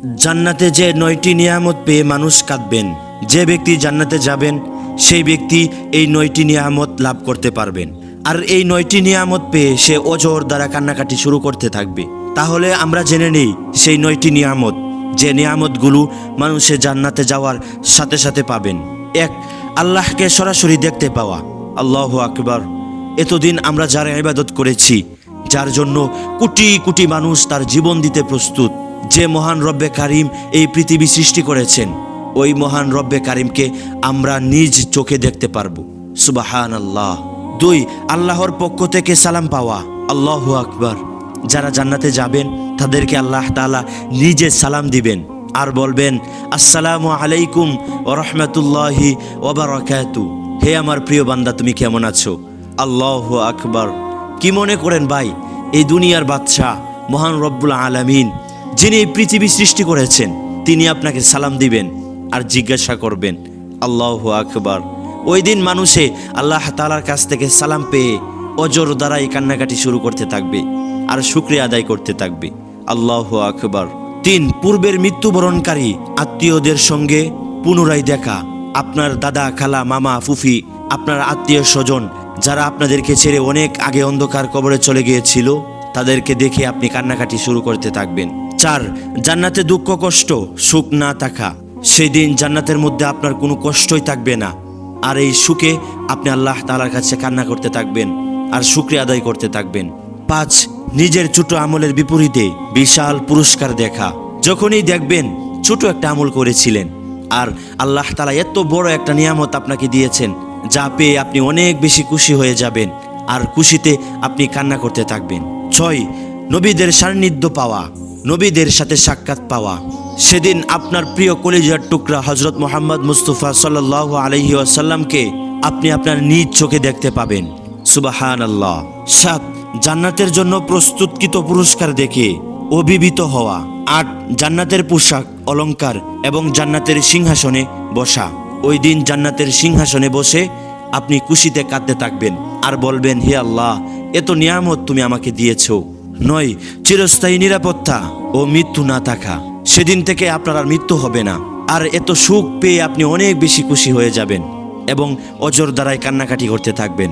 জান্নাতে যে 9টি নিয়ামত পেয়ে মানুষ কাঁদবেন, যে ব্যক্তি জান্নাতে যাবেন সেই ব্যক্তি এই 9টি নিয়ামত লাভ করতে পারবেন। আর এই 9টি নিয়ামত পেয়ে সে অজর দ্বারা কান্নাকাটি শুরু করতে থাকবে। তাহলে আমরা জেনে নেই সেই 9টি নিয়ামত, যে নিয়ামতগুলো মানুষের জান্নাতে যাওয়ার সাথে সাথে পাবেন। 1, আল্লাহকে সরাসরি দেখতে পাওয়া। আল্লাহু আকবার। এতদিন আমরা যার ইবাদত করেছি, যার জন্য কোটি কোটি মানুষ তার জীবন দিতে প্রস্তুত, যে মহান রব্বে কারিম এই পৃথিবী সৃষ্টি করেছেন, ওই মহান রব্বে কারিমকে আমরা নিজ চোখে দেখতে পারবো। সুবহানাল্লাহ। 2, আল্লাহর পক্ষ থেকে সালাম পাওয়া। আল্লাহু আকবার। যারা জান্নাতে যাবেন তাদেরকে আল্লাহ তাআলা নিজে সালাম দিবেন আর বলবেন, আসসালামু আলাইকুম ওয়া রাহমাতুল্লাহি ওয়া বারাকাতুহু। হে আমার প্রিয় বান্দা, তুমি কেমন আছো? আল্লাহু আকবার। কি মনে করেন ভাই, এই দুনিয়ার বাদশা মহান রব্বুল আলামিন, যিনি এই পৃথিবী সৃষ্টি করেছেন, তিনি আপনাকে সালাম দিবেন আর জিজ্ঞাসা করবেন? আল্লাহু আকবার। ওই দিন মানুষে আল্লাহ তাআলার কাছ থেকে সালাম পেয়ে অজর দ্বারাই কান্নাকাটি শুরু করতে থাকবে আর শুকরিয়া আদায় করতে থাকবে। আল্লাহু আকবার। 3, পূর্বের মৃত্যুবরণকারী আত্মীয়দের সঙ্গে পুনরায় দেখা। আপনার দাদা, খালা, মামা, ফুফি, আপনার আত্মীয় স্বজন যারা আপনাদেরকে ছেড়ে অনেক আগে অন্ধকার কবরে চলে গিয়েছিল, তাদেরকে দেখে আপনি কান্নাকাটি শুরু করতে থাকবেন। 4, জান্নাতে দুঃখ কষ্ট সুখ না থাকা। সেই দিন জান্নাতের মধ্যে আপনার কোনো কষ্টই থাকবে না, আর এই সুখে আপনি আল্লাহ তাআলার কাছে কান্না করতে থাকবেন আর শুকরিয়া আদায় করতে থাকবেন। 5, নিজের ছোট আমলের বিপরীতে বিশাল পুরস্কার দেখা। যখনই দেখবেন ছোট একটা আমল করেছিলেন আর আল্লাহ তাআলা এত বড় একটা নিয়ামত আপনাকে দিয়েছেন, যা পেয়ে আপনি অনেক বেশি খুশি হয়ে যাবেন আর খুশিতে আপনি কান্না করতে থাকবেন। 6, নবীদের সান্নিধ্য পাওয়া, নবীদের সাথে সাক্ষাৎ পাওয়া। সেদিন আপনার প্রিয় কলিজার টুকরা হযরত মুহাম্মদ মুস্তাফা সাল্লাল্লাহু আলাইহি ওয়াসাল্লামকে আপনি আপনার নিজ চোখে দেখতে পাবেন। সুবহানাল্লাহ। 7, জান্নাতের জন্য প্রস্তুতকৃত পুরস্কার দেখে অভিভূত হওয়া। 8, জান্নাতের পোশাক, অলংকার এবং জান্নাতের সিংহাসনে বসা। ওই দিন জান্নাতের সিংহাসনে বসে আপনি খুশিতে কাঁদতে থাকবেন আর বলবেন, হে আল্লাহ, এত নিয়ামত তুমি আমাকে দিয়েছো। 9, চিরস্থায়ী নিরাপত্তা ও মৃত্যু না থাকা। সেদিন থেকে আপনার আর মৃত্যু হবে না, আর এত সুখ পেয়ে আপনি অনেক বেশি খুশি হয়ে যাবেন এবং অজর দ্বারাই কান্নাকাটি করতে থাকবেন।